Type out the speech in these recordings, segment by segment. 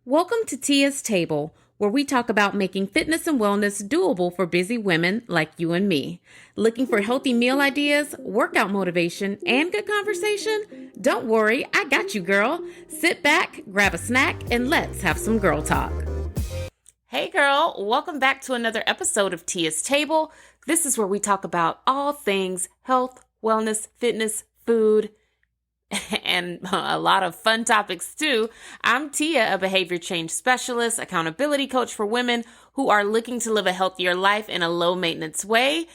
Welcome to Tia's Table, where we talk about making fitness and wellness doable for busy women like you and me. Looking for healthy meal ideas, workout motivation, and good conversation? Don't worry, I got you, girl. Sit back, grab a snack, and let's have some girl talk. Hey girl, welcome back to another episode of Tia's Table. This is where we talk about all things health, wellness, fitness, food, and a lot of fun topics too. I'm Tia, a behavior change specialist, accountability coach for women who are looking to live a healthier life in a low maintenance way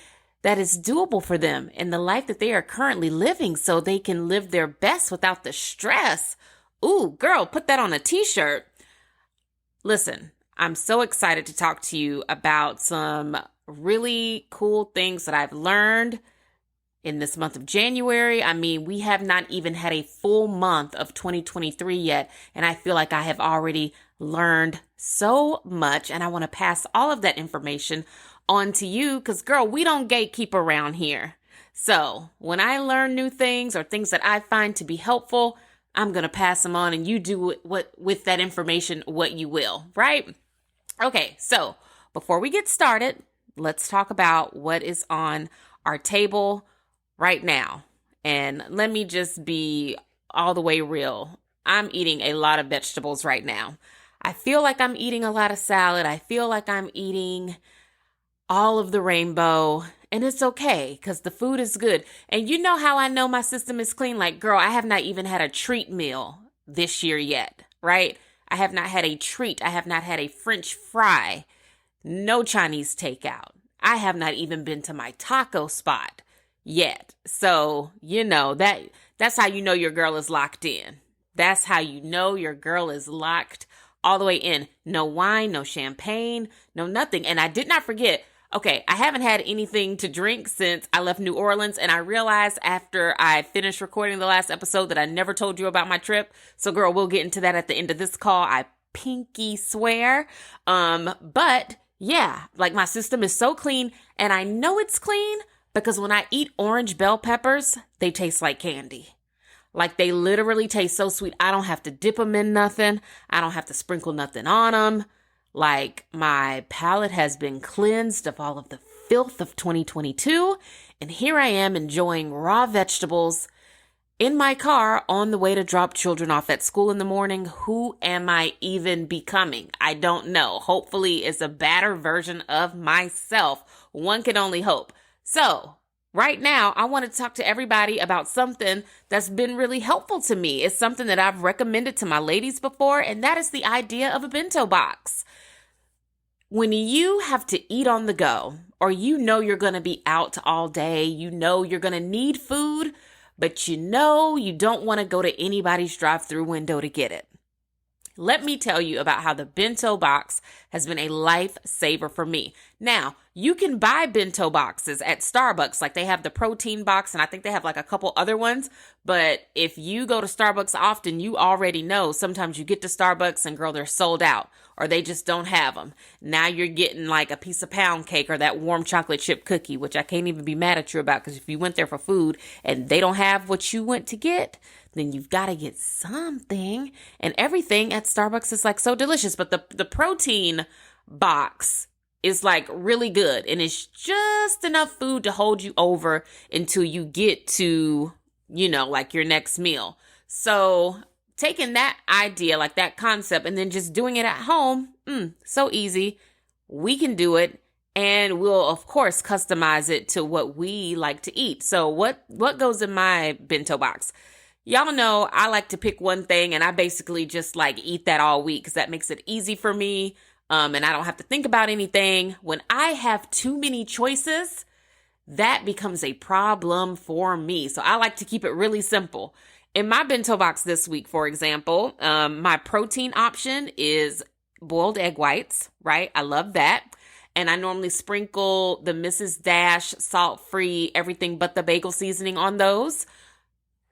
that is doable for them in the life that they are currently living so they can live their best without the stress. Ooh, girl, put that on a t-shirt. Listen, I'm so excited to talk to you about some really cool things that I've learned in this month of January. I mean, we have not even had a full month of 2023 yet, and I feel like I have already learned so much, and I want to pass all of that information on to you because, girl, we don't gatekeep around here. So when I learn new things or things that I find to be helpful, I'm going to pass them on, and you do with that information what you will, right? Okay, so before we get started, let's talk about what is on our table right now. And let me just be all the way real. I'm eating a lot of vegetables right now. I feel like I'm eating a lot of salad. I feel like I'm eating all of the rainbow. And it's okay because the food is good. And you know how I know my system is clean? Like, girl, I have not even had a treat meal this year yet, right? I have not had a treat. I have not had a French fry. No Chinese takeout. I have not even been to my taco spot yet. So, that's how you know your girl is locked in. That's how you know your girl is locked all the way in. No wine, no champagne, no nothing. And I did not forget, okay, I haven't had anything to drink since I left New Orleans. And I realized after I finished recording the last episode that I never told you about my trip. So girl, we'll get into that at the end of this call. I pinky swear. But yeah, like my system is so clean, and I know it's clean because when I eat orange bell peppers, they taste like candy. Like they literally taste so sweet. I don't have to dip them in nothing. I don't have to sprinkle nothing on them. Like my palate has been cleansed of all of the filth of 2022. And here I am enjoying raw vegetables in my car on the way to drop children off at school in the morning. Who am I even becoming? I don't know. Hopefully it's a better version of myself. One can only hope. So right now, I want to talk to everybody about something that's been really helpful to me. It's something that I've recommended to my ladies before, and that is the idea of a bento box. When you have to eat on the go, or you know you're going to be out all day, you know you're going to need food, but you know you don't want to go to anybody's drive-through window to get it. Let me tell you about how the bento box has been a lifesaver for me. Now, you can buy bento boxes at Starbucks, like they have the protein box, and I think they have like a couple other ones. But if you go to Starbucks often, you already know sometimes you get to Starbucks and girl, they're sold out or they just don't have them. Now you're getting like a piece of pound cake or that warm chocolate chip cookie, which I can't even be mad at you about because if you went there for food and they don't have what you went to get, then you've got to get something. And everything at Starbucks is like so delicious. But the protein box is like really good. And it's just enough food to hold you over until you get to, like your next meal. So taking that idea, like that concept, and then just doing it at home, so easy. We can do it. And we'll, of course, customize it to what we like to eat. So what goes in my bento box? Y'all know I like to pick one thing and I basically just like eat that all week because that makes it easy for me. And I don't have to think about anything. When I have too many choices, that becomes a problem for me. So I like to keep it really simple. In my bento box this week, for example, my protein option is boiled egg whites, right? I love that. And I normally sprinkle the Mrs. Dash salt-free, everything but the bagel seasoning on those.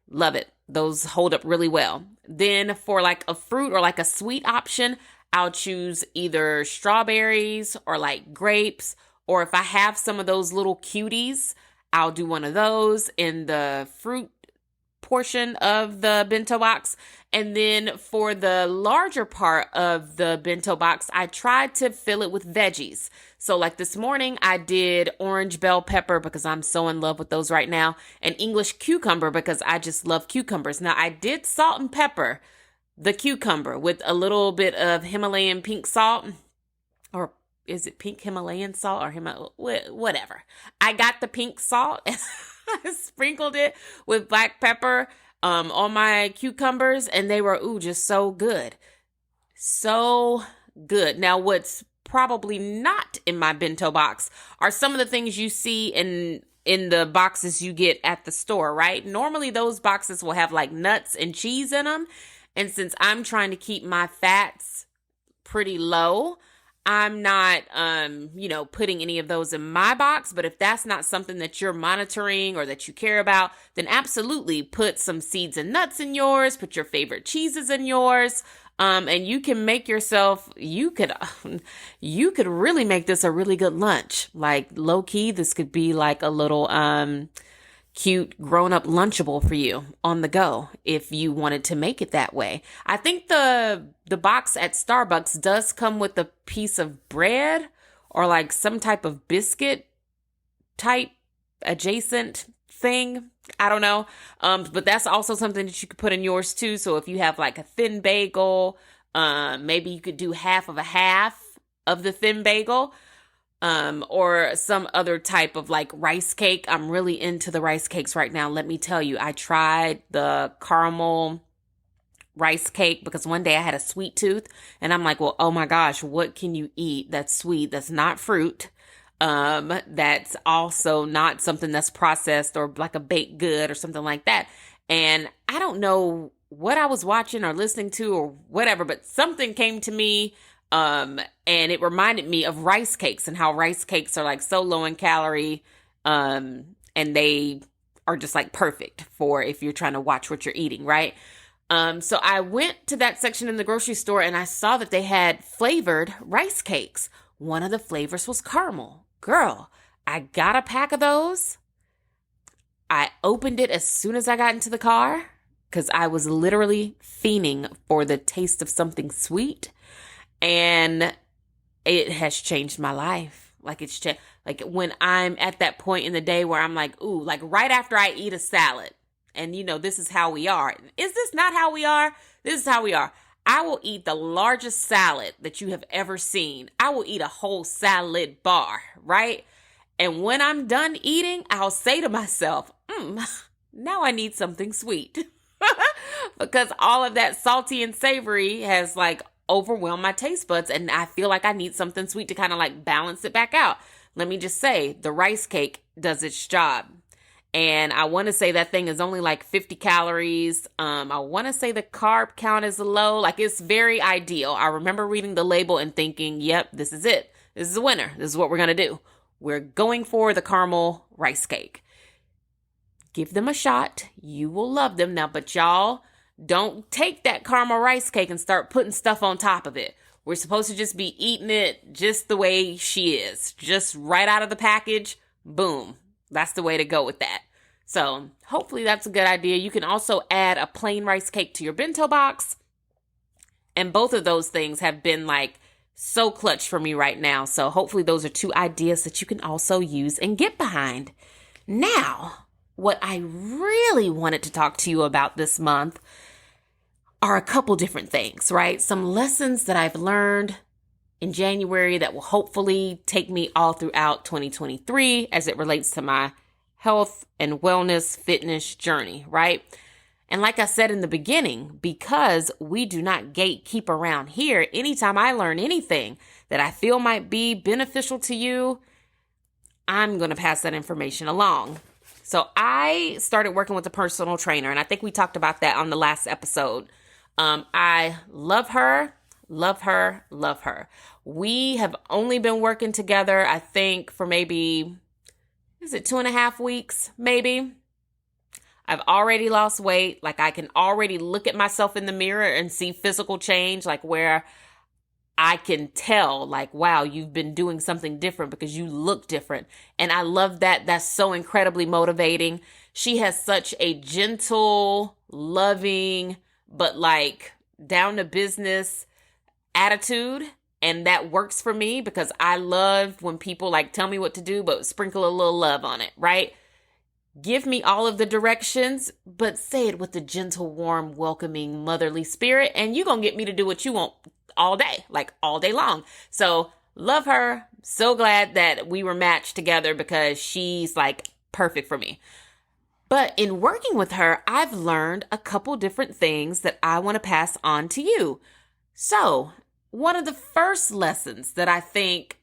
Love it. Those hold up really well. Then for like a fruit or like a sweet option, I'll choose either strawberries or like grapes, or if I have some of those little cuties, I'll do one of those. In the fruit portion of the bento box. And then for the larger part of the bento box, I tried to fill it with veggies. So like this morning, I did orange bell pepper because I'm so in love with those right now, and English cucumber because I just love cucumbers. Now, I did salt and pepper the cucumber with a little bit of Himalayan pink salt, or is it pink Himalayan salt or whatever. I got the pink salt and I sprinkled it with black pepper on my cucumbers, and they were just so good. So good. Now, what's probably not in my bento box are some of the things you see in the boxes you get at the store, right? Normally those boxes will have like nuts and cheese in them. And since I'm trying to keep my fats pretty low, I'm not, putting any of those in my box. But if that's not something that you're monitoring or that you care about, then absolutely put some seeds and nuts in yours, put your favorite cheeses in yours. And you can make yourself, you could really make this a really good lunch. Like low key, this could be like a little, cute grown-up Lunchable for you on the go if you wanted to make it that way. I think the box at Starbucks does come with a piece of bread or like some type of biscuit type adjacent thing. I don't know. But that's also something that you could put in yours too. So if you have like a thin bagel, maybe you could do half of the thin bagel. Or some other type of like rice cake. I'm really into the rice cakes right now. Let me tell you, I tried the caramel rice cake because one day I had a sweet tooth and I'm like, well, oh my gosh, what can you eat that's sweet, that's not fruit? That's also not something that's processed or like a baked good or something like that. And I don't know what I was watching or listening to or whatever, but something came to me. And it reminded me of rice cakes and how rice cakes are like so low in calorie. And they are just like perfect for if you're trying to watch what you're eating, right? So I went to that section in the grocery store and I saw that they had flavored rice cakes. One of the flavors was caramel. Girl, I got a pack of those. I opened it as soon as I got into the car because I was literally fiending for the taste of something sweet. And it has changed my life. Like like when I'm at that point in the day where I'm like, ooh, like right after I eat a salad. And this is how we are. Is this not how we are? This is how we are. I will eat the largest salad that you have ever seen. I will eat a whole salad bar, right? And when I'm done eating, I'll say to myself, now I need something sweet. Because all of that salty and savory has like overwhelm my taste buds, and I feel like I need something sweet to kind of like balance it back out. Let me just say, the rice cake does its job. And I want to say that thing is only like 50 calories. I want to say the carb count is low. Like it's very ideal. I remember reading the label and thinking, yep, this is it. This is a winner. This is what we're going to do. We're going for the caramel rice cake. Give them a shot. You will love them. Now, but y'all, don't take that caramel rice cake and start putting stuff on top of it. We're supposed to just be eating it just the way she is. Just right out of the package. Boom. That's the way to go with that. So hopefully that's a good idea. You can also add a plain rice cake to your bento box. And both of those things have been like so clutch for me right now. So hopefully those are two ideas that you can also use and get behind. Now, what I really wanted to talk to you about this month are a couple different things, right? Some lessons that I've learned in January that will hopefully take me all throughout 2023 as it relates to my health and wellness fitness journey, right? And like I said in the beginning, because we do not gatekeep around here, anytime I learn anything that I feel might be beneficial to you, I'm going to pass that information along. So I started working with a personal trainer, and I think we talked about that on the last episode. I love her, love her, love her. We have only been working together, I think, for maybe, 2.5 weeks, maybe? I've already lost weight. Like I can already look at myself in the mirror and see physical change, like where I can tell, like, wow, you've been doing something different because you look different. And I love that. That's so incredibly motivating She has such a gentle, loving, but like down to business attitude. And that works for me because I love when people like tell me what to do, but sprinkle a little love on it, right? Give me all of the directions, but say it with a gentle, warm, welcoming, motherly spirit. And you're going to get me to do what you want all day, like all day long. So love her. So glad that we were matched together because she's like perfect for me. But in working with her, I've learned a couple different things that I want to pass on to you. So one of the first lessons that I think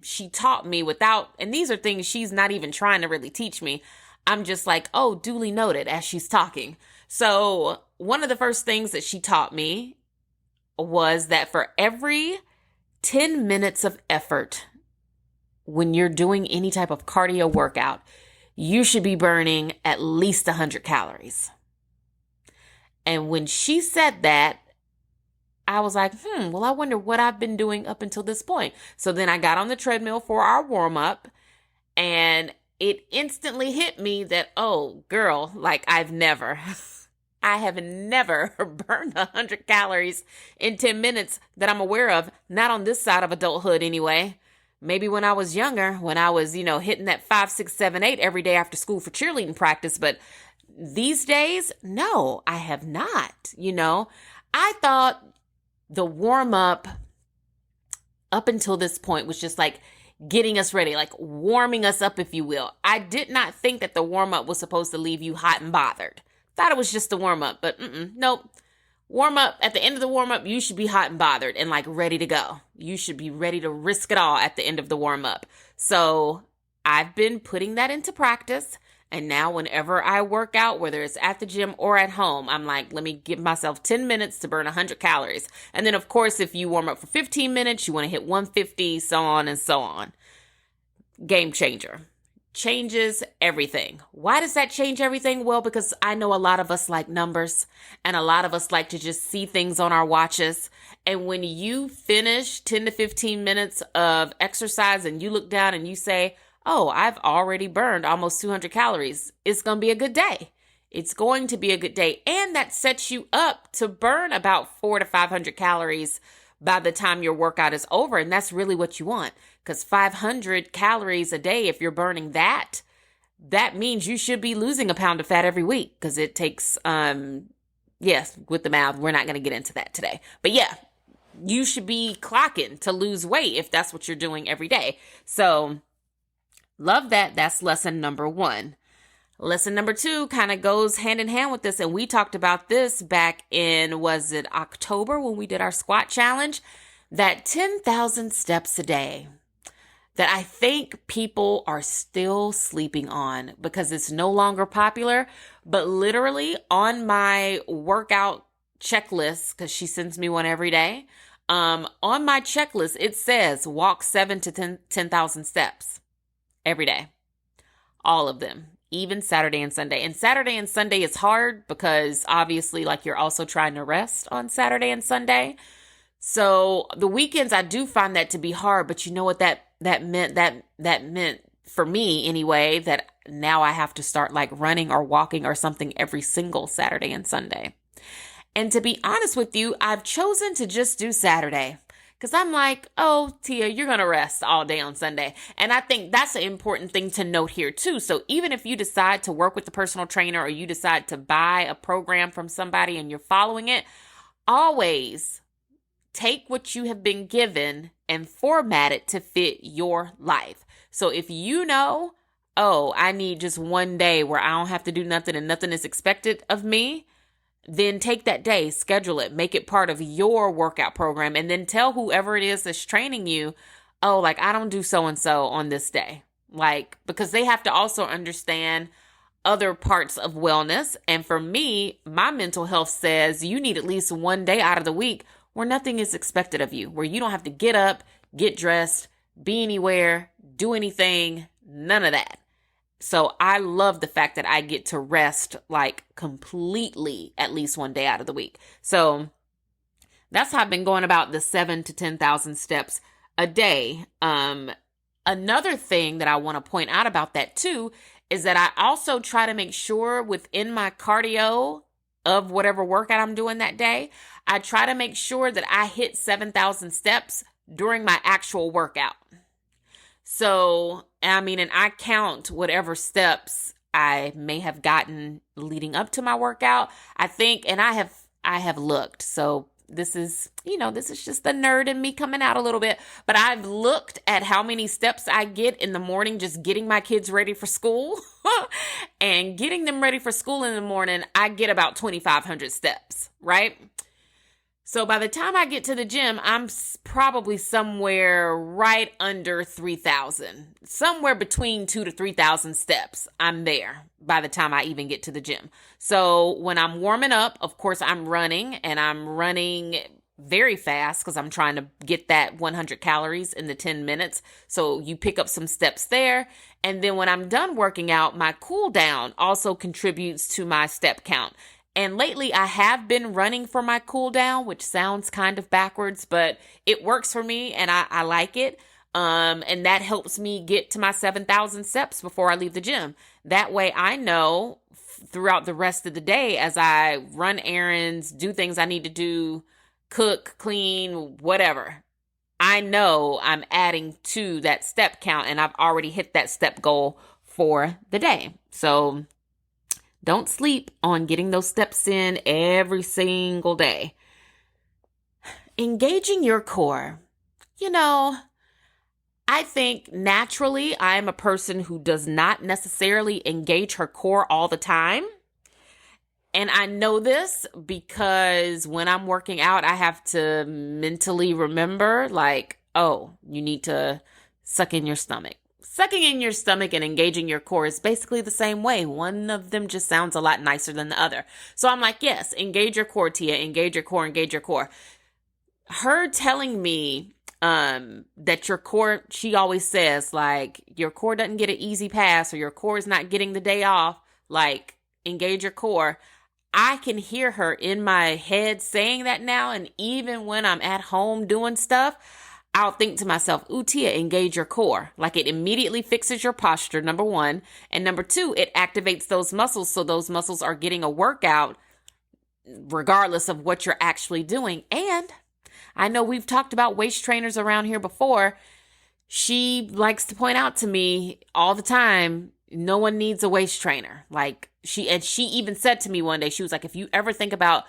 she taught me without, and these are things she's not even trying to really teach me. I'm just like, oh, duly noted as she's talking. So one of the first things that she taught me was that for every 10 minutes of effort, when you're doing any type of cardio workout, you should be burning at least 100 calories. And when she said that, I was like, well, I wonder what I've been doing up until this point. So then I got on the treadmill for our warm up and it instantly hit me that, oh, girl, like I have never burned 100 calories in 10 minutes that I'm aware of. Not on this side of adulthood anyway. Maybe when I was younger, when I was, hitting that 5, 6, 7, 8 every day after school for cheerleading practice. But these days, no, I have not, I thought the warm up until this point was just like getting us ready, like warming us up, if you will. I did not think that the warm up was supposed to leave you hot and bothered. Thought it was just the warm up, but nope. Warm up, at the end of the warm up, you should be hot and bothered and like ready to go. You should be ready to risk it all at the end of the warm up. So I've been putting that into practice. And now whenever I work out, whether it's at the gym or at home, I'm like, let me give myself 10 minutes to burn 100 calories. And then, of course, if you warm up for 15 minutes, you want to hit 150, so on and so on. Game changer. Changes everything. Why does that change everything? Well, because I know a lot of us like numbers and a lot of us like to just see things on our watches. And when you finish 10 to 15 minutes of exercise and you look down and you say, oh, I've already burned almost 200 calories. It's going to be a good day. It's going to be a good day. And that sets you up to burn about 400 to 500 calories by the time your workout is over. And that's really what you want, because 500 calories a day, if you're burning that means you should be losing a pound of fat every week, because it takes, yes, with the math, we're not going to get into that today. But yeah, you should be clocking to lose weight if that's what you're doing every day. So love that. That's lesson number 1. Lesson number 2 kind of goes hand in hand with this. And we talked about this back in, was it October when we did our squat challenge? That 10,000 steps a day that I think people are still sleeping on because it's no longer popular. But literally on my workout checklist, because she sends me one every day, on my checklist, it says walk 7 to 10,000 steps every day. All of them. Even Saturday and Sunday. And Saturday and Sunday is hard because obviously like you're also trying to rest on Saturday and Sunday. So the weekends, I do find that to be hard, but you know what that meant for me anyway, that now I have to start like running or walking or something every single Saturday and Sunday. And to be honest with you, I've chosen to just do Saturday. Because I'm like, oh, Tia, you're going to rest all day on Sunday. And I think that's an important thing to note here, too. So even if you decide to work with the personal trainer or you decide to buy a program from somebody and you're following it, always take what you have been given and format it to fit your life. So if you know, oh, I need just one day where I don't have to do nothing and nothing is expected of me, then take that day, schedule it, make it part of your workout program, and then tell whoever it is that's training you, oh, like I don't do so-and-so on this day. Like, because they have to also understand other parts of wellness. And for me, my mental health says you need at least one day out of the week where nothing is expected of you, where you don't have to get up, get dressed, be anywhere, do anything, none of that. So I love the fact that I get to rest like completely at least one day out of the week. So that's how I've been going about the 7 to 10,000 steps a day. Another thing that I want to point out about that too is that I also try to make sure within my cardio of whatever workout I'm doing that day, I try to make sure that I hit 7,000 steps during my actual workout. So, and I count whatever steps I may have gotten leading up to my workout. I think, and I have looked. So this is just the nerd in me coming out a little bit, but I've looked at how many steps I get in the morning just getting my kids ready for school and getting them ready for school in the morning. I get about 2,500 steps, right? So by the time I get to the gym, I'm probably somewhere right under 3,000, somewhere between 2,000 to 3,000 steps. I'm there by the time I even get to the gym. So when I'm warming up, of course, I'm running, and I'm running very fast because I'm trying to get that 100 calories in the 10 minutes. So you pick up some steps there. And then when I'm done working out, my cool down also contributes to my step count. And lately I have been running for my cool down, which sounds kind of backwards, but it works for me and I like it. And that helps me get to my 7,000 steps before I leave the gym. That way I know throughout the rest of the day, as I run errands, do things I need to do, cook, clean, whatever, I know I'm adding to that step count, and I've already hit that step goal for the day. So don't sleep on getting those steps in every single day. Engaging your core. I think naturally I'm a person who does not necessarily engage her core all the time. And I know this because when I'm working out, I have to mentally remember, like, oh, you need to suck in your stomach. Sucking in your stomach and engaging your core is basically the same way. One of them just sounds a lot nicer than the other. So I'm like, yes, engage your core, Tia. Engage your core, engage your core. Her telling me that your core, she always says, like, your core doesn't get an easy pass, or your core is not getting the day off. Like, engage your core. I can hear her in my head saying that now. And even when I'm at home doing stuff, I'll think to myself, ooh, Tia, engage your core. Like, it immediately fixes your posture, number one. And number two, it activates those muscles. So those muscles are getting a workout regardless of what you're actually doing. And I know we've talked about waist trainers around here before. She likes to point out to me all the time, no one needs a waist trainer. Like, she even said to me one day, she was like, if you ever think about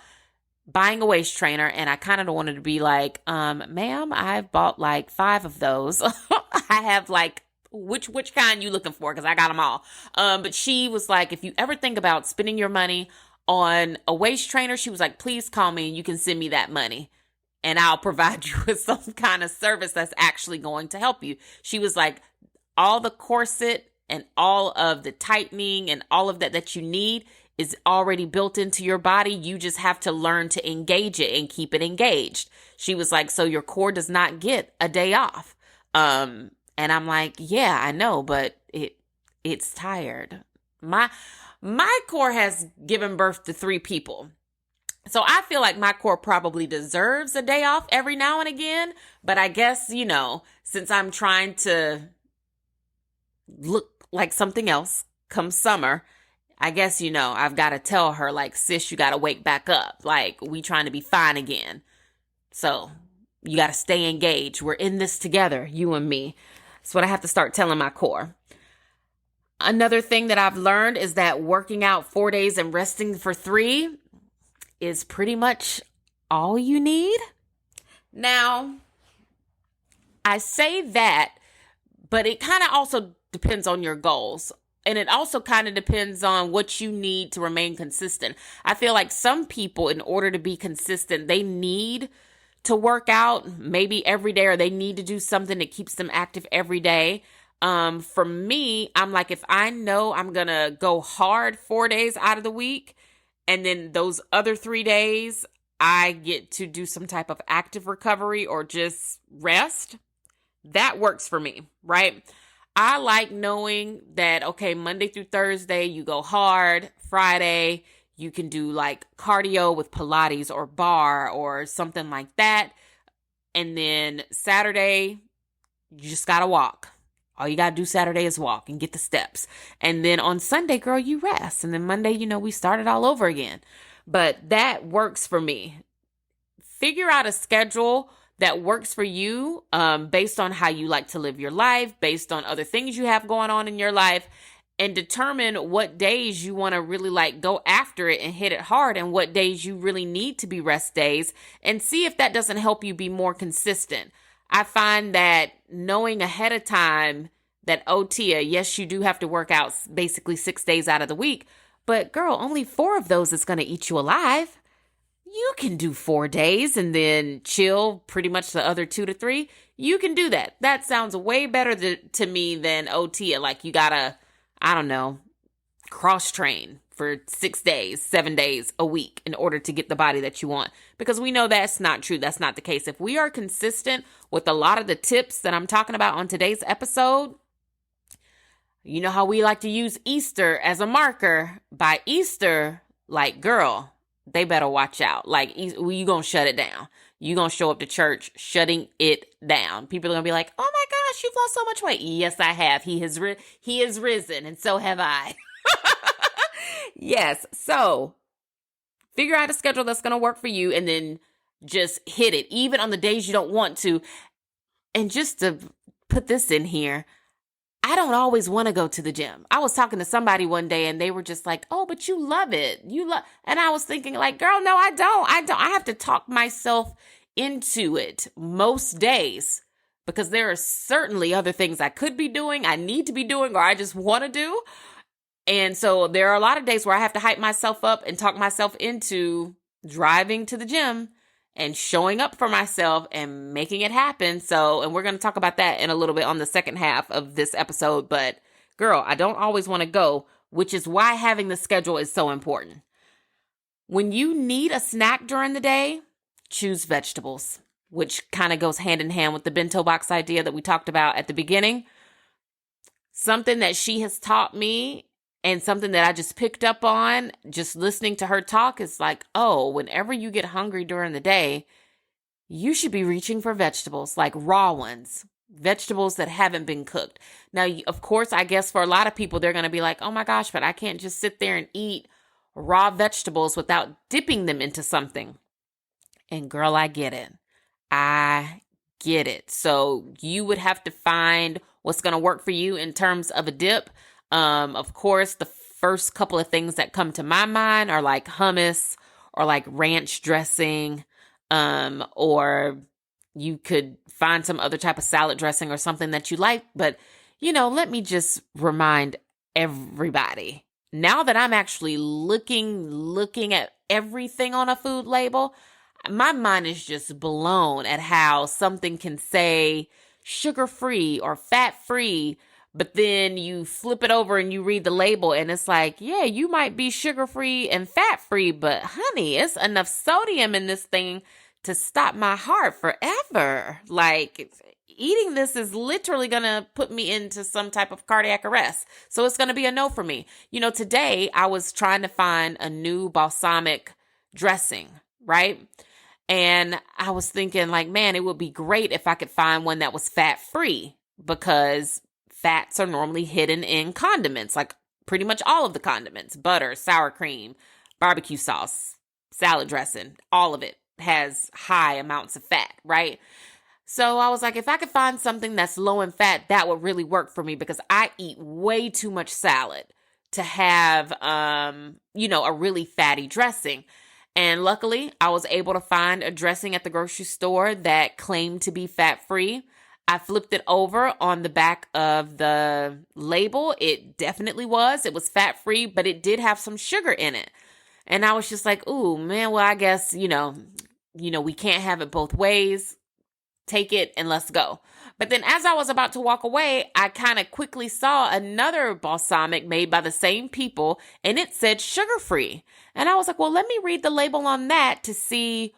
buying a waist trainer, and I kind of wanted to be like, ma'am, I've bought like 5 of those. I have like, which kind you looking for? Because I got them all. But she was like, if you ever think about spending your money on a waist trainer, she was like, please call me and you can send me that money, and I'll provide you with some kind of service that's actually going to help you. She was like, all the corset and all of the tightening and all of that you need is already built into your body. You just have to learn to engage it and keep it engaged. She was like, so your core does not get a day off. And I'm like, yeah, I know, but it's tired. My core has given birth to 3 people. So I feel like my core probably deserves a day off every now and again. But I guess, since I'm trying to look like something else come summer, I guess, I've got to tell her, like, sis, you got to wake back up. Like, we trying to be fine again. So you got to stay engaged. We're in this together, you and me. That's what I have to start telling my core. Another thing that I've learned is that working out 4 days and resting for 3 is pretty much all you need. Now, I say that, but it kind of also depends on your goals. And it also kind of depends on what you need to remain consistent. I feel like some people, in order to be consistent, they need to work out maybe every day, or they need to do something that keeps them active every day. For me, I'm like, if I know I'm going to go hard 4 days out of the week, and then those other 3 days, I get to do some type of active recovery or just rest, that works for me, right? I like knowing that, okay, Monday through Thursday, you go hard. Friday, you can do like cardio with Pilates or bar or something like that. And then Saturday, you just got to walk. All you got to do Saturday is walk and get the steps. And then on Sunday, girl, you rest. And then Monday, we start it all over again. But that works for me. Figure out a schedule that works for you based on how you like to live your life, based on other things you have going on in your life, and determine what days you want to really go after it and hit it hard, and what days you really need to be rest days, and see if that doesn't help you be more consistent. I find that knowing ahead of time that yes, you do have to work out basically 6 days out of the week, but girl, only 4 of those is going to eat you alive. You can do 4 days and then chill pretty much the other 2 to 3. You can do that. That sounds way better to me than OT. Like you gotta, I don't know, cross train for 6 days, 7 days a week in order to get the body that you want. Because we know that's not true. That's not the case. If we are consistent with a lot of the tips that I'm talking about on today's episode, you know how we like to use Easter as a marker. By Easter, girl, they better watch out. You gonna shut it down. You gonna show up to church shutting it down. People are gonna be like, oh my gosh, you've lost so much weight. Yes, I have. He has risen, and so have I. Yes. So figure out a schedule that's gonna work for you, and then just hit it, even on the days you don't want to. And just to put this in here, I don't always want to go to the gym. I was talking to somebody one day and they were just like, oh, but you love it. And I was thinking girl, no, I don't. I have to talk myself into it most days because there are certainly other things I could be doing, I need to be doing, or I just want to do. And so there are a lot of days where I have to hype myself up and talk myself into driving to the gym and showing up for myself and making it happen. And we're going to talk about that in a little bit on the second half of this episode. But girl, I don't always want to go, which is why having the schedule is so important. When you need a snack during the day, choose vegetables, which kind of goes hand in hand with the bento box idea that we talked about at the beginning. Something that she has taught me and something that I just picked up on just listening to her talk is whenever you get hungry during the day, you should be reaching for vegetables, like raw ones, vegetables that haven't been cooked. Now, of course, I guess for a lot of people, they're going to be like, oh my gosh, but I can't just sit there and eat raw vegetables without dipping them into something. And girl, I get it. I get it. So you would have to find what's going to work for you in terms of a dip. Of course, the first couple of things that come to my mind are hummus or ranch dressing, or you could find some other type of salad dressing or something that you like. But, let me just remind everybody, now that I'm actually looking at everything on a food label, my mind is just blown at how something can say sugar-free or fat-free, but then you flip it over and you read the label and it's yeah, you might be sugar-free and fat-free, but honey, it's enough sodium in this thing to stop my heart forever. Eating this is literally going to put me into some type of cardiac arrest. So it's going to be a no for me. Today I was trying to find a new balsamic dressing, right? And I was thinking man, it would be great if I could find one that was fat-free, because fats are normally hidden in condiments, pretty much all of the condiments, butter, sour cream, barbecue sauce, salad dressing, all of it has high amounts of fat, right? So I was if I could find something that's low in fat, that would really work for me, because I eat way too much salad to have, a really fatty dressing. And luckily, I was able to find a dressing at the grocery store that claimed to be fat-free. I flipped it over on the back of the label. It definitely was. It was fat-free, but it did have some sugar in it. And I was just ooh, man, well, I guess, we can't have it both ways. Take it and let's go. But then as I was about to walk away, I kind of quickly saw another balsamic made by the same people, and it said sugar-free. And I was well, let me read the label on that to see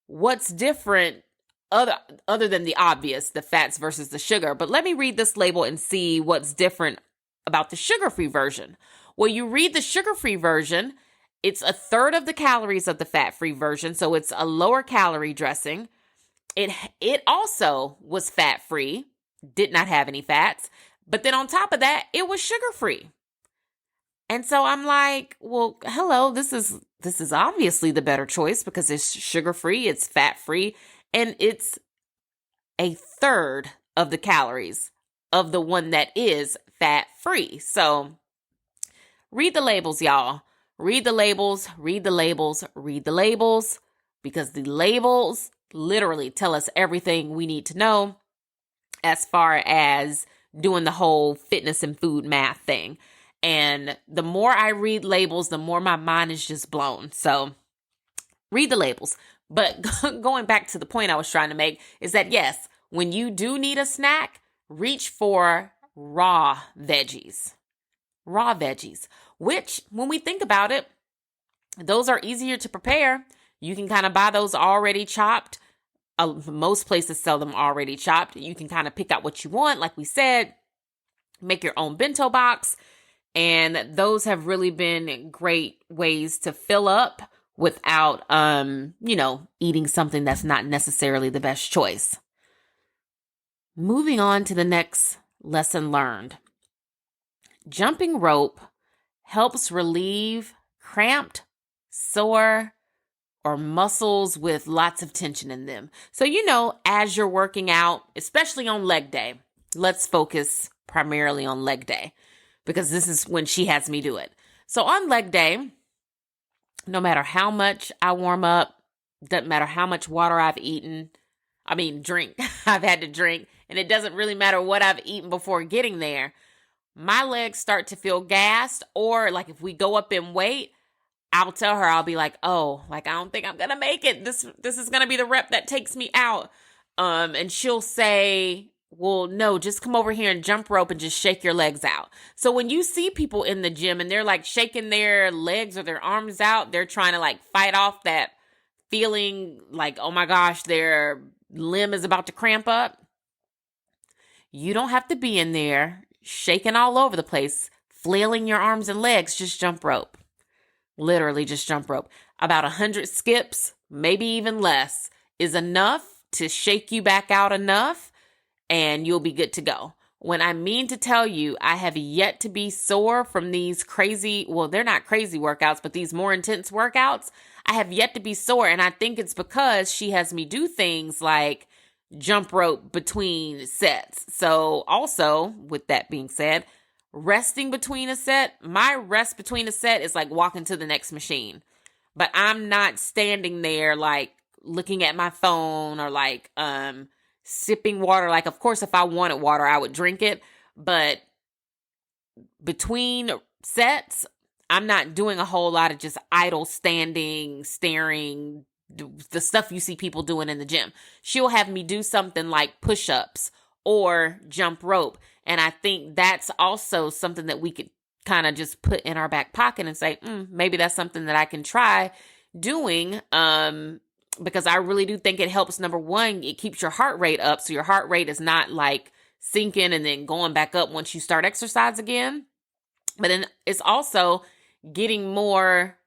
what's different other than the obvious, the fats versus the sugar. But let me read this label and see what's different about the sugar-free version. Well, you read the sugar-free version, it's a third of the calories of the fat-free version, so it's a lower calorie dressing. It also was fat-free, did not have any fats, But then on top of that, it was sugar-free. And so I'm like, well, hello, this is obviously the better choice because it's sugar-free, it's fat-free, and it's a third of the calories of the one that is fat-free. So read the labels, y'all. Read the labels, read the labels, read the labels, because the labels literally tell us everything we need to know as far as doing the whole fitness and food math thing. And the more I read labels, the more my mind is just blown. So read the labels. But going back to the point I was trying to make is that, yes, when you do need a snack, reach for raw veggies. Raw veggies, which when we think about it, those are easier to prepare. You can kind of buy those already chopped. Most places sell them already chopped. You can kind of pick out what you want. Like we said, make your own bento box. And those have really been great ways to fill up without, eating something that's not necessarily the best choice. Moving on to the next lesson learned. Jumping rope helps relieve cramped, sore, or muscles with lots of tension in them. So, as you're working out, especially on leg day, let's focus primarily on leg day because this is when she has me do it. So on leg day, no matter how much I warm up, doesn't matter how much water I've drink, I've had to drink, and it doesn't really matter what I've eaten before getting there, my legs start to feel gassed, or like if we go up in weight, I'll tell her, I'll be like, oh, like, I don't think I'm going to make it. This is going to be the rep that takes me out. And she'll say, well, no, just come over here and jump rope and just shake your legs out. So when you see people in the gym and they're like shaking their legs or their arms out, they're trying to like fight off that feeling like, oh my gosh, their limb is about to cramp up. You don't have to be in there shaking all over the place, flailing your arms and legs, just jump rope. Literally just jump rope. About 100 skips, maybe even less, is enough to shake you back out enough and you'll be good to go. When I mean to tell you, I have yet to be sore from these crazy, well, they're not crazy workouts, but these more intense workouts, I have yet to be sore. And I think it's because she has me do things like jump rope between sets. So also, with that being said, resting between a set, my rest between a set is like walking to the next machine. But I'm not standing there like looking at my phone or like sipping water. Like, of course, if I wanted water, I would drink it. But between sets, I'm not doing a whole lot of just idle standing, staring, the stuff you see people doing in the gym. She'll have me do something like push-ups or jump rope. And I think that's also something that we could kind of just put in our back pocket and say, maybe that's something that I can try doing. Because I really do think it helps. Number one, it keeps your heart rate up. So your heart rate is not like sinking and then going back up once you start exercise again. But then it's also getting more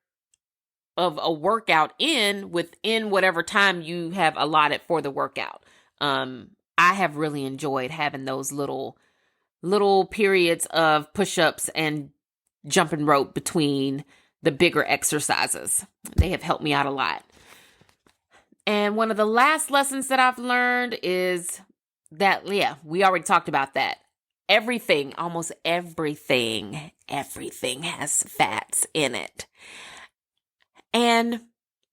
of a workout within whatever time you have allotted for the workout. I have really enjoyed having those little periods of push-ups and jumping rope between the bigger exercises. They have helped me out a lot. And one of the last lessons that I've learned is that, we already talked about that. Almost everything has fats in it. And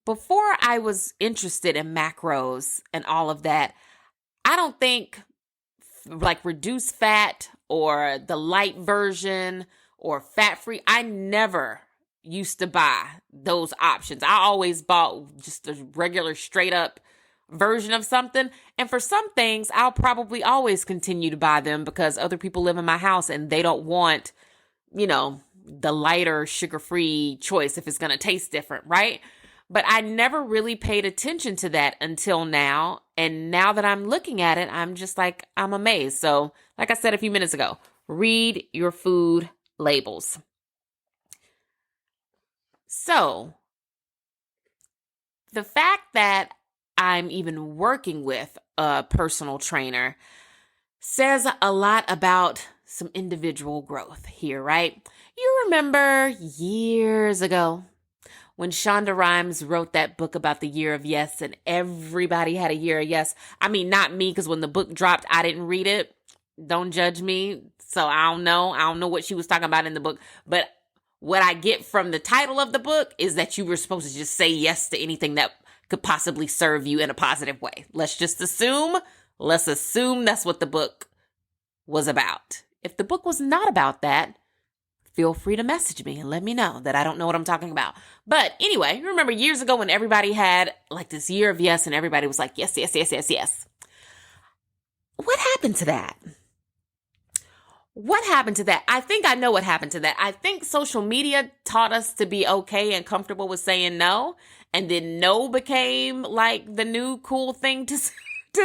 before I was interested in macros and all of that, I don't think like reduced fat or the light version or fat-free, I never used to buy those options. I always bought just a regular straight up version of something. And for some things, I'll probably always continue to buy them because other people live in my house and they don't want, the lighter sugar-free choice if it's going to taste different, right? But I never really paid attention to that until now. And now that I'm looking at it, I'm just like, I'm amazed. So like I said a few minutes ago, read your food labels. So the fact that I'm even working with a personal trainer says a lot about some individual growth here, right? You remember years ago when Shonda Rhimes wrote that book about the year of yes, and everybody had a year of yes. I mean, not me, because when the book dropped, I didn't read it. Don't judge me. So I don't know. I don't know what she was talking about in the book. But what I get from the title of the book is that you were supposed to just say yes to anything that could possibly serve you in a positive way. Let's assume that's what the book was about. If the book was not about that, feel free to message me and let me know that I don't know what I'm talking about. But anyway, remember years ago when everybody had like this year of yes and everybody was like, yes, yes, yes, yes, yes. What happened to that? What happened to that? I think I know what happened to that. I think social media taught us to be okay and comfortable with saying no. And then no became like the new cool thing to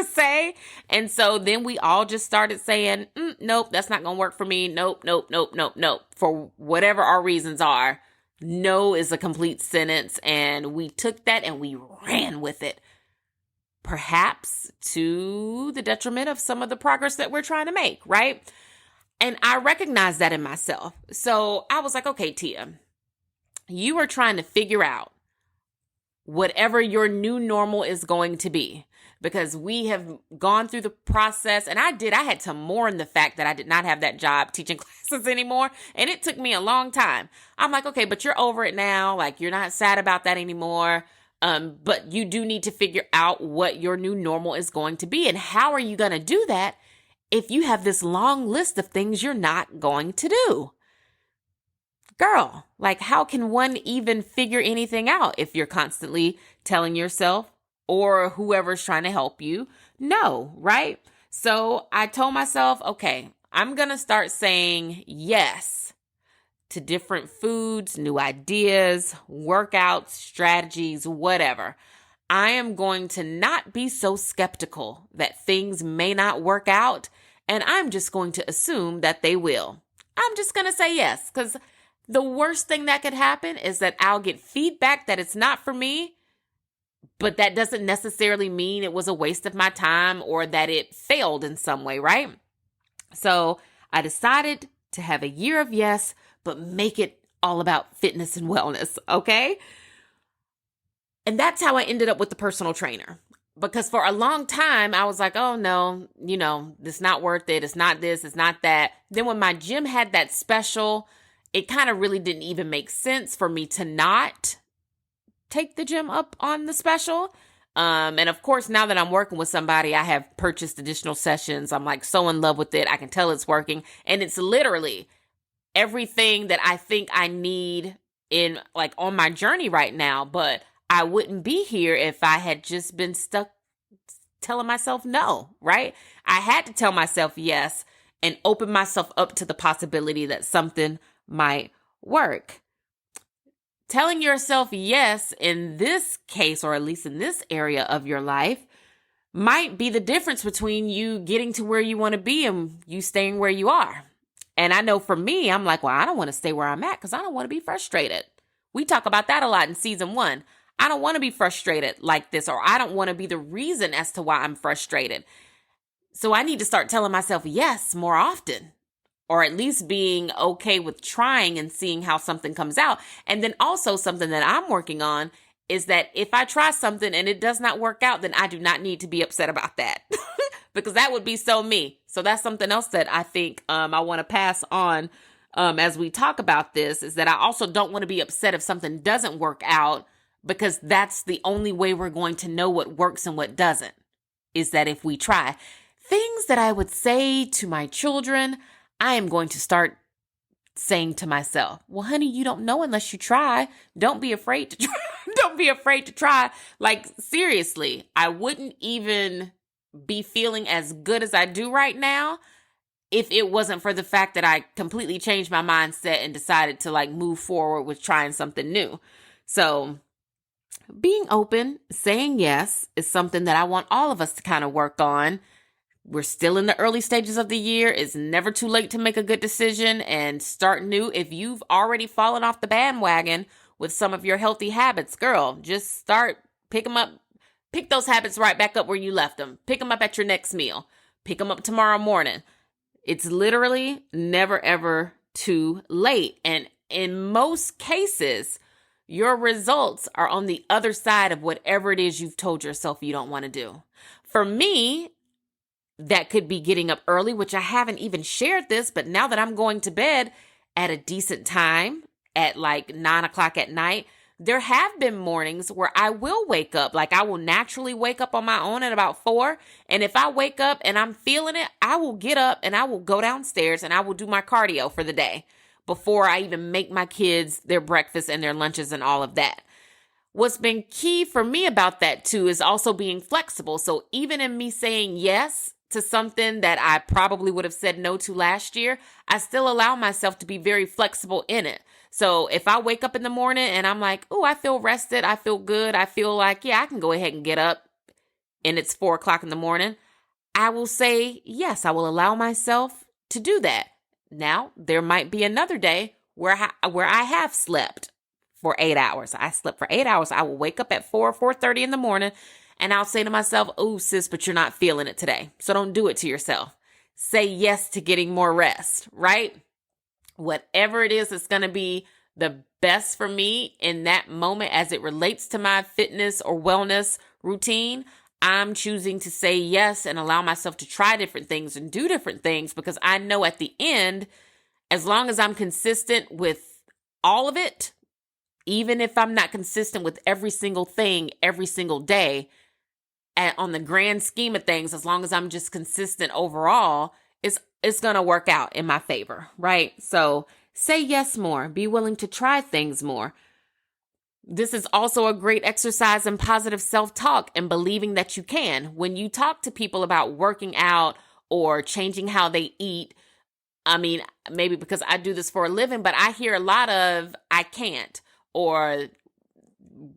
say. And so then we all just started saying, nope, that's not going to work for me. Nope, nope, nope, nope, nope. For whatever our reasons are, no is a complete sentence. And we took that and we ran with it. Perhaps to the detriment of some of the progress that we're trying to make, right? And I recognize that in myself. So I was like, okay, Tia, you are trying to figure out whatever your new normal is going to be, because we have gone through the process, and I had to mourn the fact that I did not have that job teaching classes anymore. And it took me a long time. I'm like, okay, but you're over it now. Like, you're not sad about that anymore. But you do need to figure out what your new normal is going to be. And how are you going to do that if you have this long list of things you're not going to do? Girl, like, how can one even figure anything out if you're constantly telling yourself or whoever's trying to help you no, right? So I told myself, okay, I'm going to start saying yes to different foods, new ideas, workouts, strategies, whatever. I am going to not be so skeptical that things may not work out, and I'm just going to assume that they will. I'm just going to say yes, because the worst thing that could happen is that I'll get feedback that it's not for me, but that doesn't necessarily mean it was a waste of my time or that it failed in some way, right? So I decided to have a year of yes, but make it all about fitness and wellness, okay? And that's how I ended up with the personal trainer. Because for a long time, I was like, oh no, it's not worth it. It's not this, it's not that. Then when my gym had that special, it kind of really didn't even make sense for me to not take the gym up on the special. And of course, now that I'm working with somebody, I have purchased additional sessions. I'm like so in love with it. I can tell it's working. And it's literally everything that I think I need in like on my journey right now. But I wouldn't be here if I had just been stuck telling myself no, right? I had to tell myself yes and open myself up to the possibility that something might work. Telling yourself yes in this case, or at least in this area of your life, might be the difference between you getting to where you want to be and you staying where you are. And I know for me, I'm like, well, I don't want to stay where I'm at because I don't want to be frustrated. We talk about that a lot in season 1. I don't want to be frustrated like this, or I don't want to be the reason as to why I'm frustrated. So I need to start telling myself yes more often, or at least being okay with trying and seeing how something comes out. And then also something that I'm working on is that if I try something and it does not work out, then I do not need to be upset about that because that would be so me. So that's something else that I think I want to pass on as we talk about this, is that I also don't want to be upset if something doesn't work out, because that's the only way we're going to know what works and what doesn't, is that if we try. Things that I would say to my children, I am going to start saying to myself, well, honey, you don't know unless you try. Don't be afraid to try. Don't be afraid to try. Like, seriously, I wouldn't even be feeling as good as I do right now if it wasn't for the fact that I completely changed my mindset and decided to like move forward with trying something new. So being open, saying yes is something that I want all of us to kind of work on. We're still in the early stages of the year. It's never too late to make a good decision and start new. If you've already fallen off the bandwagon with some of your healthy habits, girl, just pick them up. Pick those habits right back up where you left them. Pick them up at your next meal. Pick them up tomorrow morning. It's literally never, ever too late. And in most cases, your results are on the other side of whatever it is you've told yourself you don't want to do. For me, that could be getting up early, which I haven't even shared this, but now that I'm going to bed at a decent time at like 9 o'clock at night, there have been mornings where I will wake up. Like I will naturally wake up on my own at about 4. And if I wake up and I'm feeling it, I will get up and I will go downstairs and I will do my cardio for the day before I even make my kids their breakfast and their lunches and all of that. What's been key for me about that too is also being flexible. So even in me saying yes to something that I probably would have said no to last year, I still allow myself to be very flexible in it. So if I wake up in the morning and I'm like, oh, I feel rested, I feel good, I feel like, yeah, I can go ahead and get up and it's 4 o'clock in the morning, I will say, yes, I will allow myself to do that. Now, there might be another day where I have slept for 8 hours. I slept for 8 hours. I will wake up at 4:30 in the morning and I'll say to myself, oh, sis, but you're not feeling it today. So don't do it to yourself. Say yes to getting more rest, right? Whatever it is that's going to be the best for me in that moment as it relates to my fitness or wellness routine, I'm choosing to say yes and allow myself to try different things and do different things because I know at the end, as long as I'm consistent with all of it, even if I'm not consistent with every single thing every single day, on the grand scheme of things, as long as I'm just consistent overall, it's going to work out in my favor, right? So say yes more, be willing to try things more. This is also a great exercise in positive self-talk and believing that you can. When you talk to people about working out or changing how they eat, I mean, maybe because I do this for a living, but I hear a lot of, I can't, or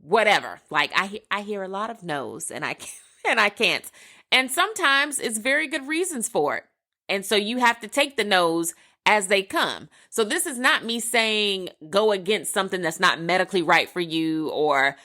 whatever. Like I hear a lot of no's and I can't, and I can't. And sometimes it's very good reasons for it. And so you have to take the no's as they come. So this is not me saying go against something that's not medically right for you or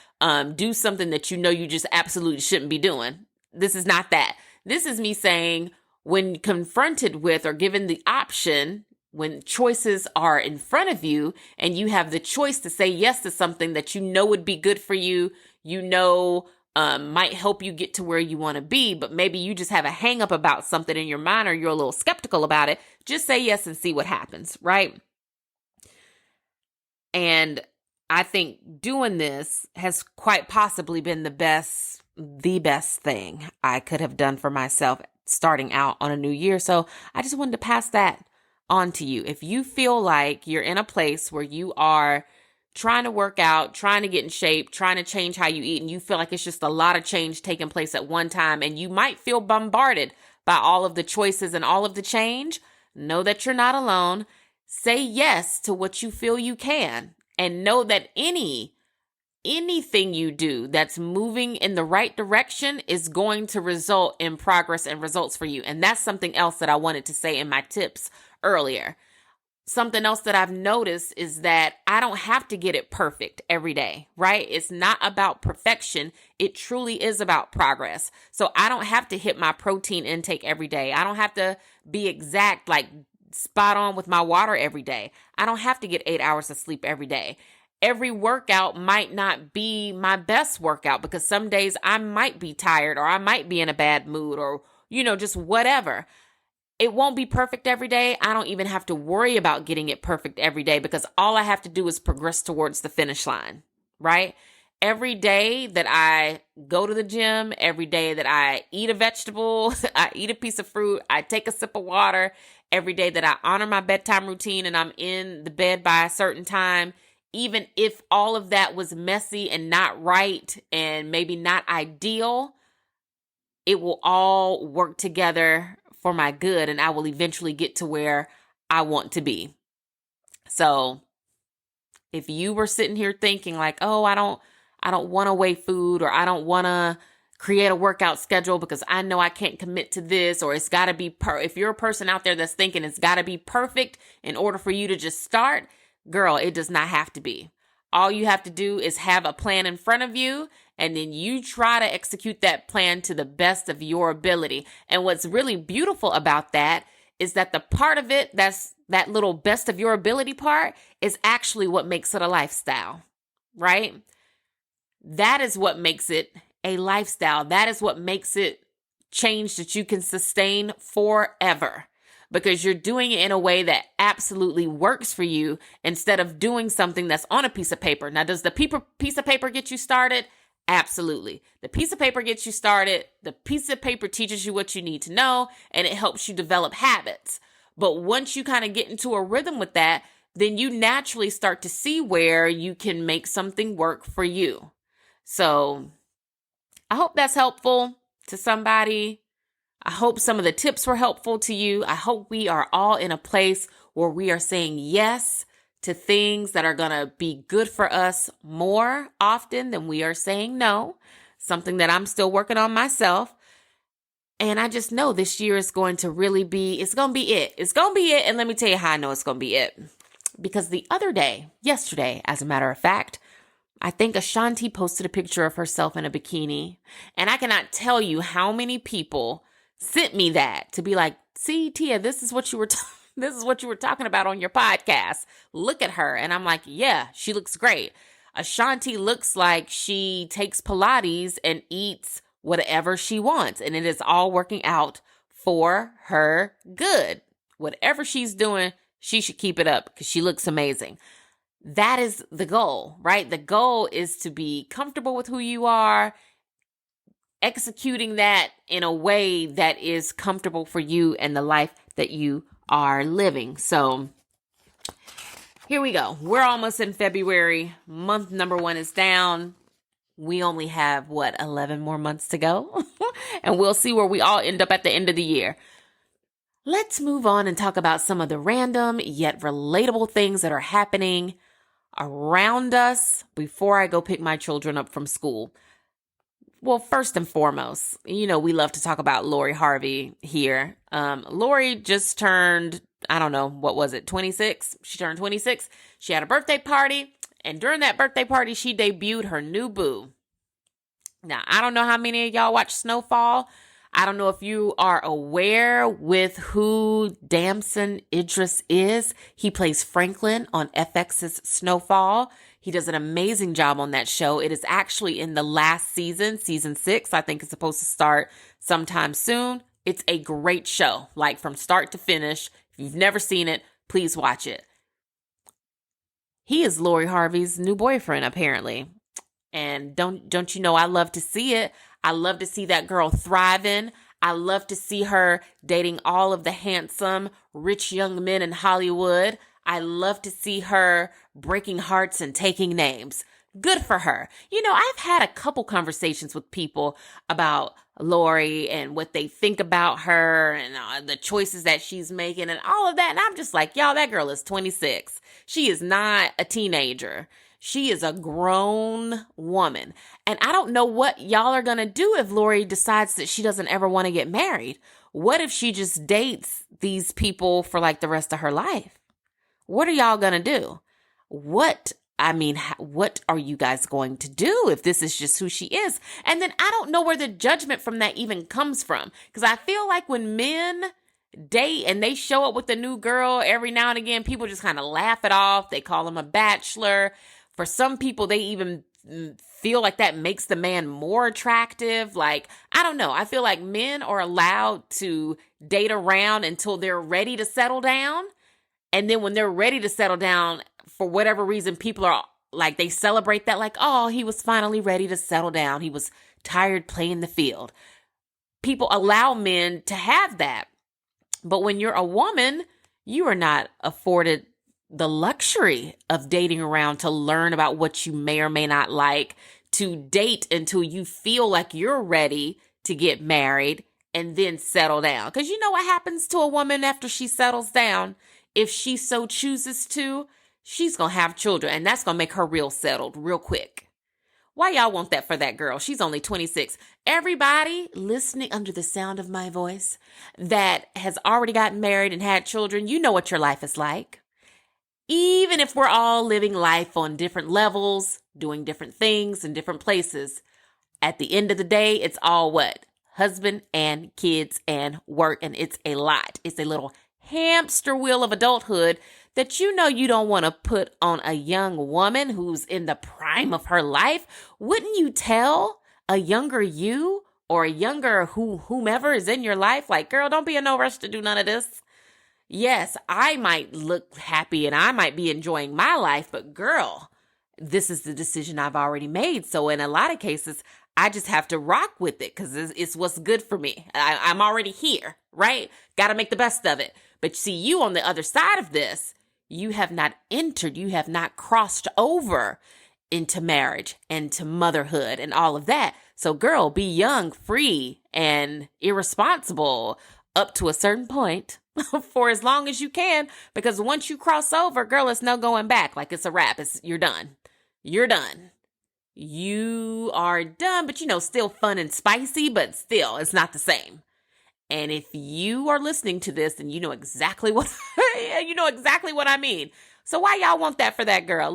do something that you know you just absolutely shouldn't be doing. This is not that. This is me saying when confronted with or given the option, when choices are in front of you and you have the choice to say yes to something that you know would be good for you, you know might help you get to where you want to be, but maybe you just have a hang up about something in your mind or you're a little skeptical about it, just say yes and see what happens, right? And I think doing this has quite possibly been the best thing I could have done for myself starting out on a new year. So I just wanted to pass that on to you. If you feel like you're in a place where you are trying to work out, trying to get in shape, trying to change how you eat, and you feel like it's just a lot of change taking place at one time, and you might feel bombarded by all of the choices and all of the change, know that you're not alone. Say yes to what you feel you can, and know that anything you do that's moving in the right direction is going to result in progress and results for you. And that's something else that I wanted to say in my tips earlier. Something else that I've noticed is that I don't have to get it perfect every day, right? It's not about perfection. It truly is about progress. So I don't have to hit my protein intake every day. I don't have to be exact, like spot on with my water every day. I don't have to get 8 hours of sleep every day. Every workout might not be my best workout because some days I might be tired or I might be in a bad mood or, just whatever. It won't be perfect every day. I don't even have to worry about getting it perfect every day because all I have to do is progress towards the finish line, right? Every day that I go to the gym, every day that I eat a vegetable, I eat a piece of fruit, I take a sip of water, every day that I honor my bedtime routine and I'm in the bed by a certain time, even if all of that was messy and not right and maybe not ideal, it will all work together for my good, and I will eventually get to where I want to be. So if you were sitting here thinking like, oh, I don't want to weigh food, or I don't want to create a workout schedule because I know I can't commit to this, or it's got to be if you're a person out there that's thinking it's got to be perfect in order for you to just start, girl, it does not have to be. All you have to do is have a plan in front of you, and then you try to execute that plan to the best of your ability. And what's really beautiful about that is that the part of it that's that little best of your ability part is actually what makes it a lifestyle, right? That is what makes it a lifestyle. That is what makes it change that you can sustain forever, because you're doing it in a way that absolutely works for you instead of doing something that's on a piece of paper. Now, does the piece of paper get you started? Absolutely. The piece of paper gets you started. The piece of paper teaches you what you need to know, and it helps you develop habits. But once you kind of get into a rhythm with that, then you naturally start to see where you can make something work for you. So I hope that's helpful to somebody. I hope some of the tips were helpful to you. I hope we are all in a place where we are saying yes to things that are going to be good for us more often than we are saying no. Something that I'm still working on myself. And I just know this year is going to really be, it's going to be it. It's going to be it. And let me tell you how I know it's going to be it. Because the other day, yesterday, as a matter of fact, I think Ashanti posted a picture of herself in a bikini. And I cannot tell you how many people sent me that to be like, see, Tia, this is what you were talking about on your podcast. Look at her. And I'm like, yeah, she looks great. Ashanti looks like she takes Pilates and eats whatever she wants. And it is all working out for her good. Whatever she's doing, she should keep it up because she looks amazing. That is the goal, right? The goal is to be comfortable with who you are, executing that in a way that is comfortable for you and the life that you are living. So here we go. We're almost in February. Month number 1 is down. We only have 11 more months to go. And we'll see where we all end up at the end of the year. Let's move on and talk about some of the random yet relatable things that are happening around us before I go pick my children up from school. Well, first and foremost, we love to talk about Lori Harvey here. Lori just turned, I don't know, what was it, 26? She turned 26. She had a birthday party, and during that birthday party, she debuted her new boo. Now, I don't know how many of y'all watch Snowfall. I don't know if you are aware with who Damson Idris is. He plays Franklin on FX's Snowfall. He does an amazing job on that show. It is actually in the last season, season 6. I think it's supposed to start sometime soon. It's a great show, like from start to finish. If you've never seen it, please watch it. He is Lori Harvey's new boyfriend, apparently. And don't you know, I love to see it. I love to see that girl thriving. I love to see her dating all of the handsome, rich young men in Hollywood. I love to see her breaking hearts and taking names. Good for her. I've had a couple conversations with people about Lori and what they think about her and the choices that she's making and all of that. And I'm just like, y'all, that girl is 26. She is not a teenager. She is a grown woman. And I don't know what y'all are going to do if Lori decides that she doesn't ever want to get married. What if she just dates these people for like the rest of her life? What are y'all going to do? What are you guys going to do if this is just who she is? And then I don't know where the judgment from that even comes from. Because I feel like when men date and they show up with a new girl every now and again, people just kind of laugh it off. They call him a bachelor. For some people, they even feel like that makes the man more attractive. Like, I don't know. I feel like men are allowed to date around until they're ready to settle down. And then when they're ready to settle down, for whatever reason, people are like, they celebrate that like, oh, he was finally ready to settle down. He was tired playing the field. People allow men to have that. But when you're a woman, you are not afforded the luxury of dating around to learn about what you may or may not like, to date until you feel like you're ready to get married and then settle down. Because you know what happens to a woman after she settles down? If she so chooses to, she's going to have children, and that's going to make her real settled real quick. Why y'all want that for that girl? She's only 26. Everybody listening under the sound of my voice that has already gotten married and had children, you know what your life is like. Even if we're all living life on different levels, doing different things in different places, at the end of the day, it's all what? Husband and kids and work, and it's a lot. It's a little hamster wheel of adulthood that you know you don't want to put on a young woman who's in the prime of her life. Wouldn't you tell a younger you or a younger whomever is in your life, like, girl, don't be in no rush to do none of this? Yes, I might look happy and I might be enjoying my life, but girl, this is the decision I've already made. So in a lot of cases, I just have to rock with it because it's what's good for me. I'm already here, right? Got to make the best of it. But see, you on the other side of this, you have not entered, you have not crossed over into marriage and to motherhood and all of that. So girl, be young, free, and irresponsible up to a certain point for as long as you can, because once you cross over, girl, it's no going back. Like, it's a wrap. You're done. You're done. You are done, but still fun and spicy, but still, it's not the same. And if you are listening to this, then you know exactly what I mean. So why y'all want that for that girl?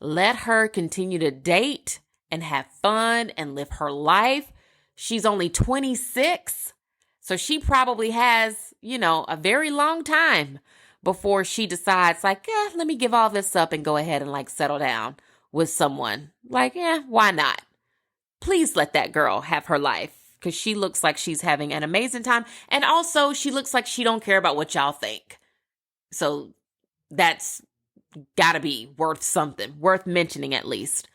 Let her continue to date and have fun and live her life. She's only 26. So she probably has, a very long time before she decides, like, let me give all this up and go ahead and like settle down with someone. Like, why not? Please let that girl have her life, because she looks like she's having an amazing time. And also she looks like she don't care about what y'all think. So that's gotta be worth something, worth mentioning at least.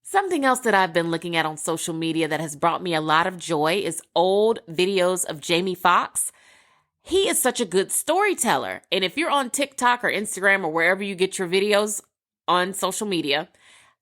Something else that I've been looking at on social media that has brought me a lot of joy is old videos of Jamie Foxx. He is such a good storyteller. And if you're on TikTok or Instagram or wherever you get your videos on social media,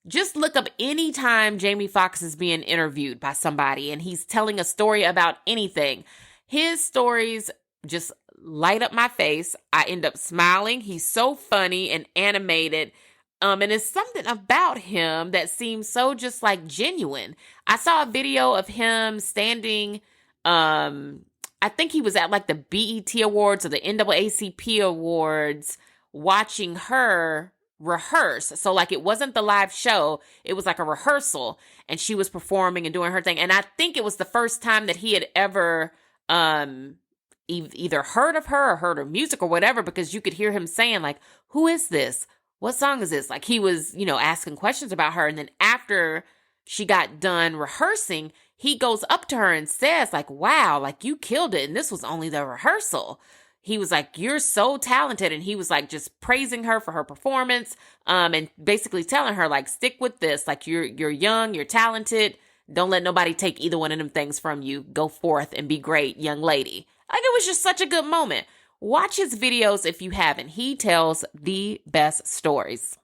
just look up any time Jamie Foxx is being interviewed by somebody and he's telling a story about anything. His stories just light up my face. I end up smiling. He's so funny and animated. And it's something about him that seems so just like genuine. I saw a video of him standing, I think he was at like the BET Awards or the NAACP Awards, watching her rehearse. So like, it wasn't the live show. It was like a rehearsal and she was performing and doing her thing. And I think it was the first time that he had ever, either heard of her or heard her music or whatever, because you could hear him saying like, who is this? What song is this? Like, he was, asking questions about her. And then after she got done rehearsing, he goes up to her and says like, wow, like you killed it. And this was only the rehearsal. He was like, you're so talented. And he was like, just praising her for her performance. And basically telling her like, stick with this. Like, you're young, you're talented. Don't let nobody take either one of them things from you. Go forth and be great, young lady. Like, it was just such a good moment. Watch his videos if you haven't. He tells the best stories.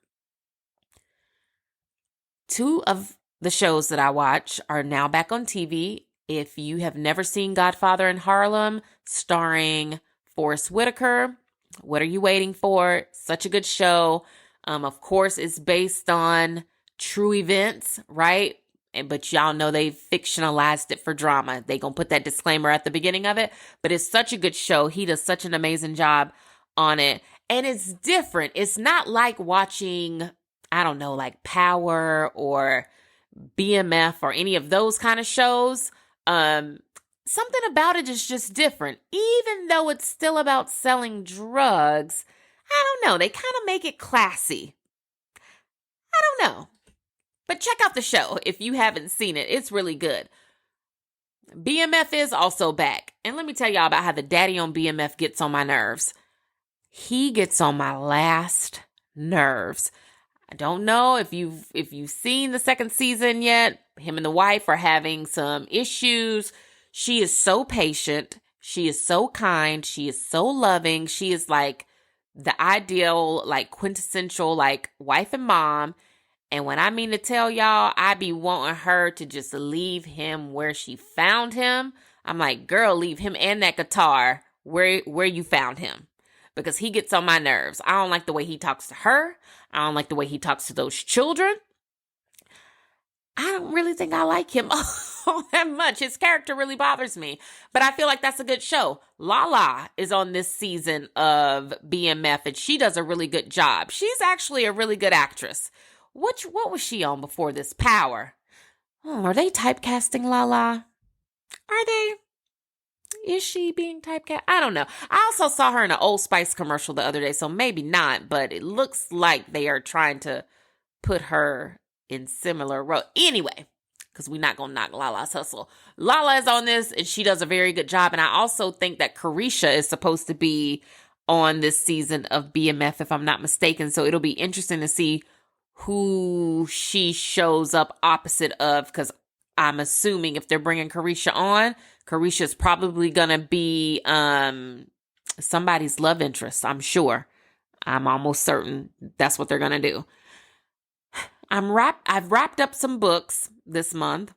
2 of the shows that I watch are now back on TV. If you have never seen Godfather in Harlem, starring Forrest Whitaker, what are you waiting for? Such a good show. Of course, it's based on true events, right? But y'all know they fictionalized it for drama. They gonna put that disclaimer at the beginning of it. But it's such a good show. He does such an amazing job on it. And it's different. It's not like watching, I don't know, like Power or BMF or any of those kind of shows. Something about it is just different. Even though it's still about selling drugs, I don't know. They kind of make it classy. I don't know. But check out the show if you haven't seen it. It's really good. BMF is also back. And let me tell y'all about how the daddy on BMF gets on my nerves. He gets on my last nerves. I don't know if you've seen the second season yet. Him and the wife are having some issues. She is so patient. She is so kind. She is so loving. She is like the ideal, like quintessential, like wife and mom. And when I mean to tell y'all, I be wanting her to just leave him where she found him. I'm like, girl, leave him and that guitar where you found him. Because he gets on my nerves. I don't like the way he talks to her. I don't like the way he talks to those children. I don't really think I like him all that much. His character really bothers me. But I feel like that's a good show. Lala is on this season of BMF, and she does a really good job. She's actually a really good actress. What was she on before this? Power. Oh, are they typecasting Lala? Are they? Is she being typecast? I don't know. I also saw her in an Old Spice commercial the other day, so maybe not, but it looks like they are trying to put her in similar role. Anyway, because we're not going to knock Lala's hustle. Lala is on this, and she does a very good job. And I also think that Carisha is supposed to be on this season of BMF, if I'm not mistaken. So it'll be interesting to see who she shows up opposite of, because I'm assuming if they're bringing Carisha on, Carisha's probably going to be somebody's love interest, I'm sure. I'm almost certain that's what they're going to do. I've wrapped up some books this month.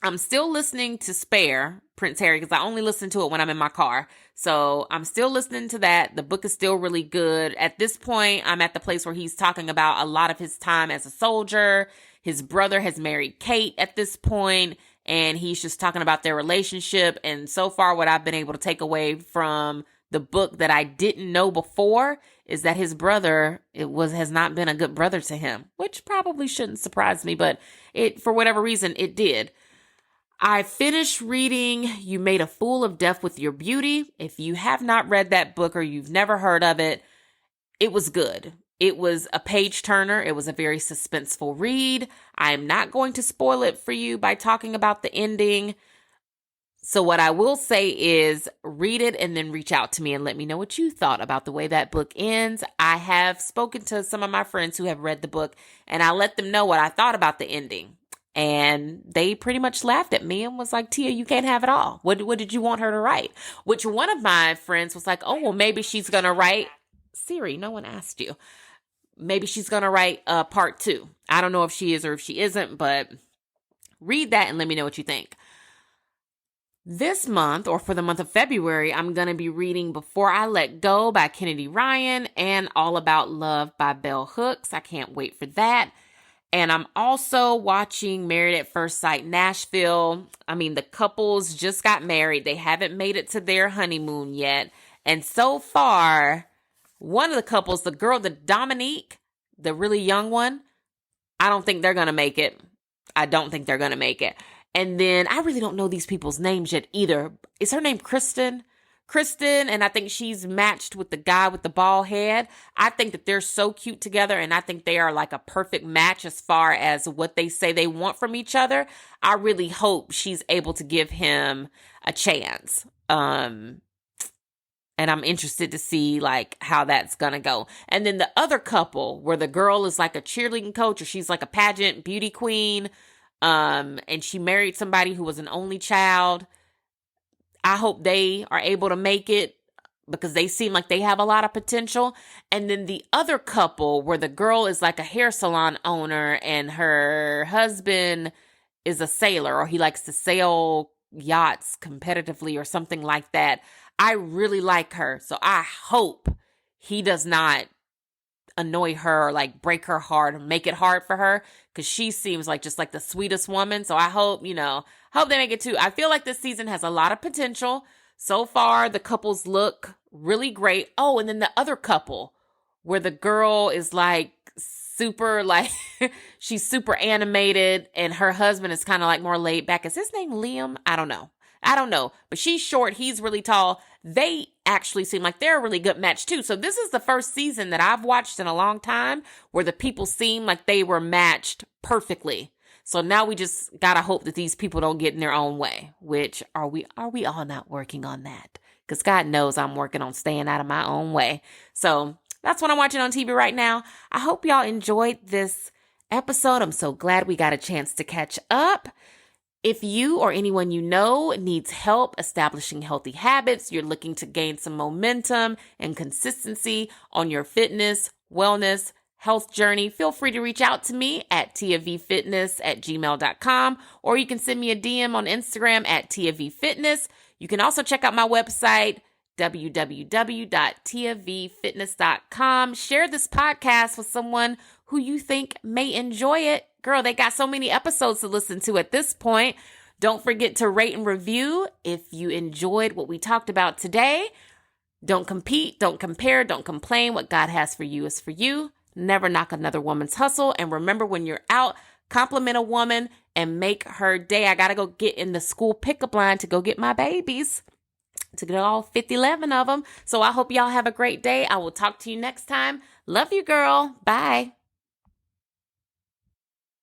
I'm still listening to Spare, Prince Harry, because I only listen to it when I'm in my car. So I'm still listening to that. The book is still really good. At this point, I'm at the place where he's talking about a lot of his time as a soldier. His brother has married Kate at this point, and he's just talking about their relationship. And so far, what I've been able to take away from the book that I didn't know before is that his brother has not been a good brother to him, which probably shouldn't surprise me, but for whatever reason, it did. I finished reading You Made a Fool of Death with Your Beauty. If you have not read that book or you've never heard of it, it was good. It was a page turner. It was a very suspenseful read. I am not going to spoil it for you by talking about the ending. So what I will say is read it and then reach out to me and let me know what you thought about the way that book ends. I have spoken to some of my friends who have read the book, and I let them know what I thought about the ending. And they pretty much laughed at me and was like, Tia, you can't have it all. What did you want her to write? Which one of my friends was like, oh, well, maybe she's going to write. Siri, no one asked you. Maybe she's going to write part 2. I don't know if she is or if she isn't, but read that and let me know what you think. This month, or for the month of February, I'm going to be reading Before I Let Go by Kennedy Ryan and All About Love by Bell Hooks. I can't wait for that. And I'm also watching Married at First Sight Nashville. I mean, the couples just got married. They haven't made it to their honeymoon yet. And so far, one of the couples, the girl, the Dominique, the really young one, I don't think they're going to make it. And then I really don't know these people's names yet either. Is her name Kristen? And I think she's matched with the guy with the bald head. I think that they're so cute together, and I think they are like a perfect match as far as what they say they want from each other. I really hope she's able to give him a chance. And I'm interested to see like how that's gonna go. And then the other couple where the girl is like a cheerleading coach or she's like a pageant beauty queen, and she married somebody who was an only child. I hope they are able to make it because they seem like they have a lot of potential. And then the other couple where the girl is like a hair salon owner and her husband is a sailor, or he likes to sail yachts competitively or something like that. I really like her. So I hope he does not annoy her or like break her heart or make it hard for her, because she seems like just like the sweetest woman. So I hope, hope they make it too. I feel like this season has a lot of potential. So far, the couples look really great. Oh, and then the other couple where the girl is like super, like she's super animated and her husband is kind of like more laid back. Is his name Liam? I don't know. But she's short. He's really tall. They actually seem like they're a really good match too. So this is the first season that I've watched in a long time where the people seem like they were matched perfectly. So now we just got to hope that these people don't get in their own way, which are we all not working on that? Because God knows I'm working on staying out of my own way. So that's what I'm watching on TV right now. I hope y'all enjoyed this episode. I'm so glad we got a chance to catch up. If you or anyone you know needs help establishing healthy habits, you're looking to gain some momentum and consistency on your fitness, wellness, health journey, feel free to reach out to me at tiavfitness@gmail.com, or you can send me a DM on Instagram at tiavfitness. You can also check out my website, www.tiavfitness.com. Share this podcast with someone who you think may enjoy it. Girl, they got so many episodes to listen to at this point. Don't forget to rate and review if you enjoyed what we talked about today. Don't compete, don't compare, don't complain. What God has for you is for you. Never knock another woman's hustle. And remember, when you're out, compliment a woman and make her day. I got to go get in the school pickup line to go get my babies. to get all 11 of them. So I hope y'all have a great day. I will talk to you next time. Love you, girl. Bye.